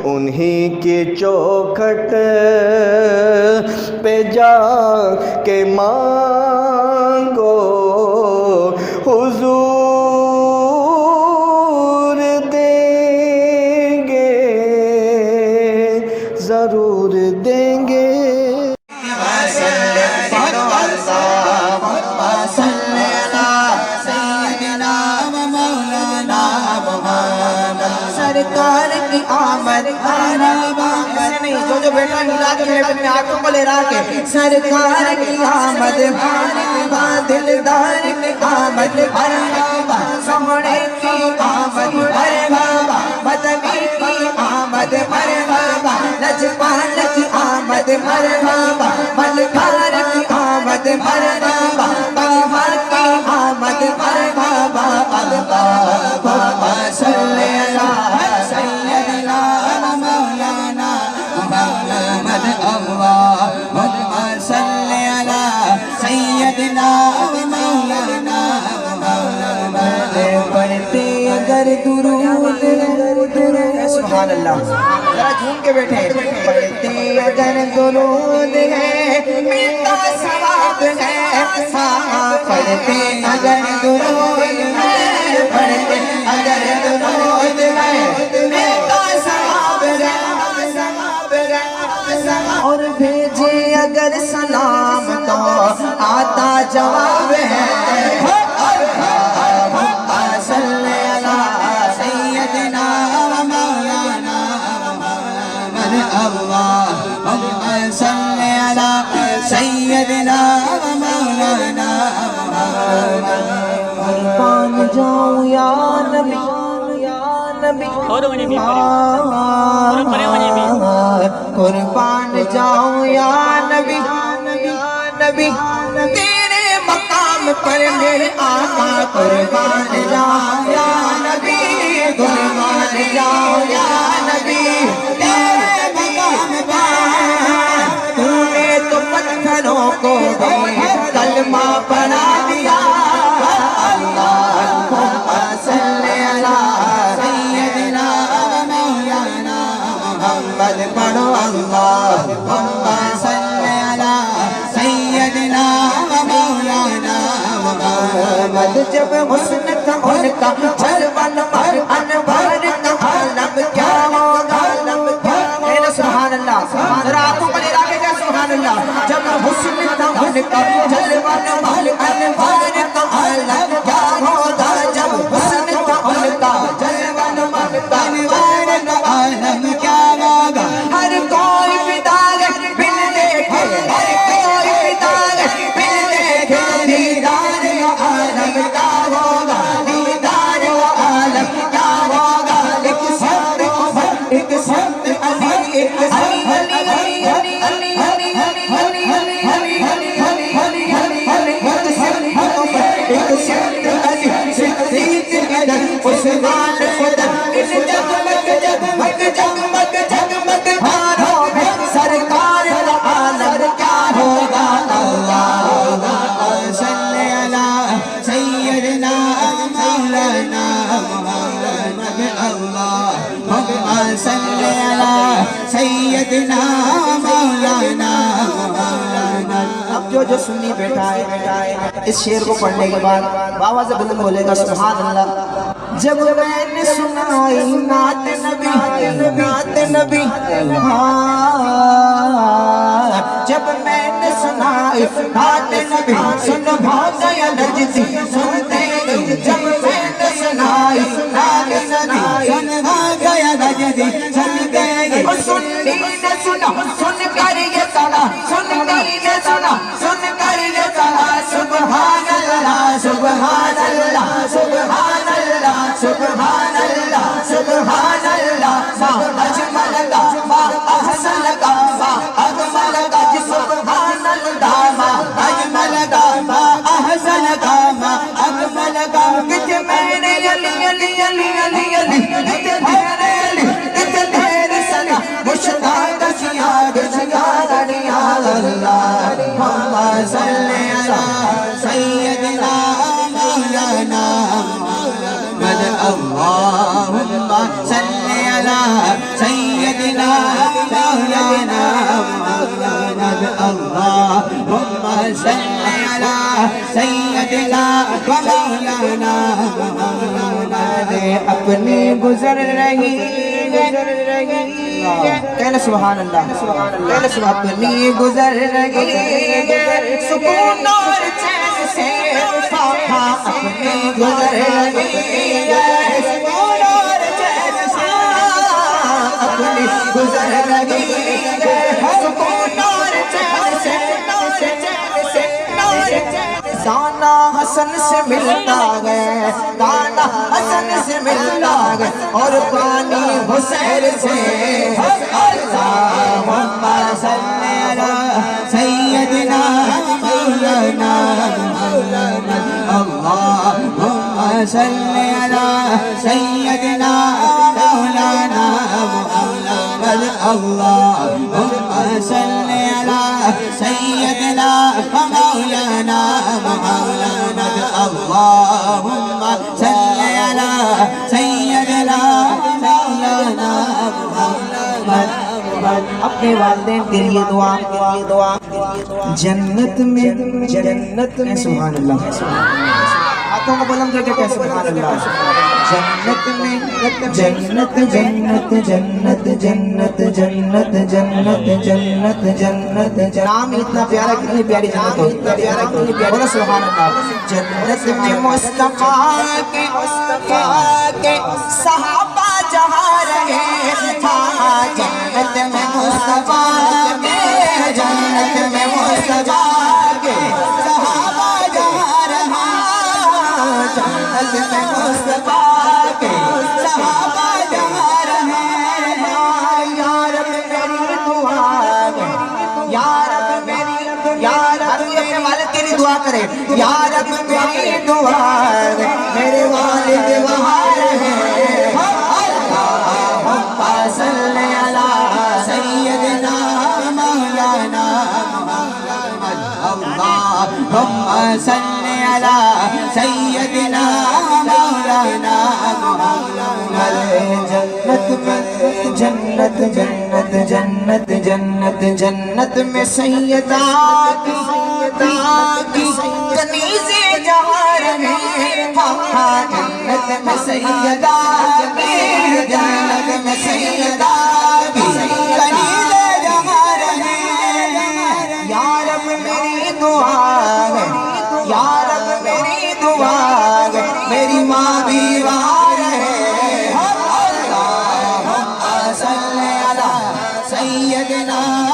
انہی کی چوکھٹ پہ جا کے مانگو حضور دیں گے ضرور دیں گے سرکار کی آمد جو بیٹا ملا کے میں اپنے آنکھوں کو لے رہا کے سرکار کی آمد مرحبا دلدار کی آمد مرحبا سمڑے کی آمد مرحبا مدنی کی آمد مرحبا لجپال کی آمد مرحبا ملکار کی آمد مرحبا باہر کی آمد مرحبا اللہم صلی علی سیدنا مولانا محمد اللہم صلی علی سیدنا مولانا محمد پڑھتے اگر درود سبحان اللہ ذرا جھوم کے بیٹھے پڑھتے اگر درود ہے ملتا ثواب ہے پڑھتے اگر درود ہے پڑھتے اگر درود ہے ملتا ثواب ہے اور بھیجے اگر سلام تو آتا جواب ہے صلی علی سیدنا مولانا محمد اللہم صلی علی سیدنا مولانا محمد قربان جاؤں یا نبی قربان جاؤں یا نبی تیرے مقام پر میرے آقا قربان جاؤں یا نبی قربان جاؤں یا نبی تیرے مقام پر تو نے تو پتھروں کو بھی کلمہ پڑھا دیا اللہم صلی علی سیدنا مولانا محمد پڑھو اللہم صلی علی سیدنا مولانا محمد جب حسن تھا ان کا جلوہ پر انوار کا عالم کیا ہوگا سبحان اللہ ذرا آنکھوں کو لے رہا کے سبحان اللہ جب حسن تھا ان کا جلوہ پر انوار کا عالم کیا ہوگا جب حسن تھا ان کا جلوہ پر انوار کا عالم کیا ہوگا ہر کوئی فدا ہے بن دیکھے ہر کوئی فدا ہے بن دیکھے دیدار کا عالم کیا ہوگا دیدار کا عالم کیا ہوگا ایک سنت عمر ایک سنت علی ایک علی علی علی علی علی علی علی علی علی علی علی علی علی ایک سنت عمر ایک سنت علی صدیق ادھر عثمان ادھر اس جگمگ جگمگ جگمگ جگمگ بھاروں میں سرکار کا عالم کیا ہوگا اللہم صلی علی سیدنا مولانا محمد اللہم صلی علی سیدنا مولانا محمد اب جو سنی بیٹھا ہے اس شعر کو پڑھنے کے بعد بابا سے بلند بولے گا سبحان اللہ جب میں نے سنائی نعت نبی جب میں نے سنائی نعت نبی سن بھاگ گیا نجدی سنتے جب میں نے سنائی نعت نبی سن بھاگ گیا نجدی سنتے سنی نے سنا سن کر یہ سنا سنی نے سنا سن کر یہ سنا سبحان اللہ سبحان اللہ سبحان اللہ سبحان اللہ سبحان اللہ ما اجمل کا ما احسن کا ما اجمل کا سبحان اللہ ما اجمل کا ما احسن کا ما اجمل کا کہ میں نے علی علی علی علی علی تیرے سنا مشتاق سیا گشیا اللہم صلی علی سیدنا مولانا محمد اللہم صلی علی سیدنا سیدنا و مولانا محمد اپنی گزر رہی کہنا سبحان اللہ اپنی گزر رہی سکون اور چین سے اپنی گزر رہی سکون اور چین سے اپنی گزر رہی سکون اور چین سے دانا حسن سے ملتا گئے دانا حسن سے ملتا گئے اور پانی حسین سے اللہم صلی علی سیدنا مولانا اللہم صلی علی سیدنا مولانا محمد اللہم صلی علی سیدنا مولانا محمد اللہم صلی علی سیدنا مولانا محمد اپنے والدین کے لیے دعا جنت میں سبحان اللہ ہاتھوں کو بلند کر کے کہہ سبحان اللہ جنت میں جنت جنت جنت جنت جنت جنت جنت جنت نام اتنا پیارا کتنی پیاری جنت ہو بولو سبحان اللہ جنت میں مصطفیٰ کے صحابہ جہاں رہے جنت میں مصطفیٰ کے جنت میں مصطفیٰ کے صحابہ جہاں رہا جنت میں مصطفیٰ کے صحابہ جہاں رہے یا رب میری دعا یا رب میری اپنے والد کے لیے دعا کرے یا رب میری دعا میرے والد وہاں رہے اللہم صلی علی سیدنا مولانا محمد اللہم صلی علی سیدنا مولانا محمد جنت جنت جنت جنت جنت میں سیدہ کی کنیزیں جہاں رہے جنت میں سیدہ کی جنت میں سیدہ کی کنیزیں جہاں رہے یا رب میری دعا یا رب میری دعا میری ماں بھی وہاں رہے اللہم صلی علی سیدنا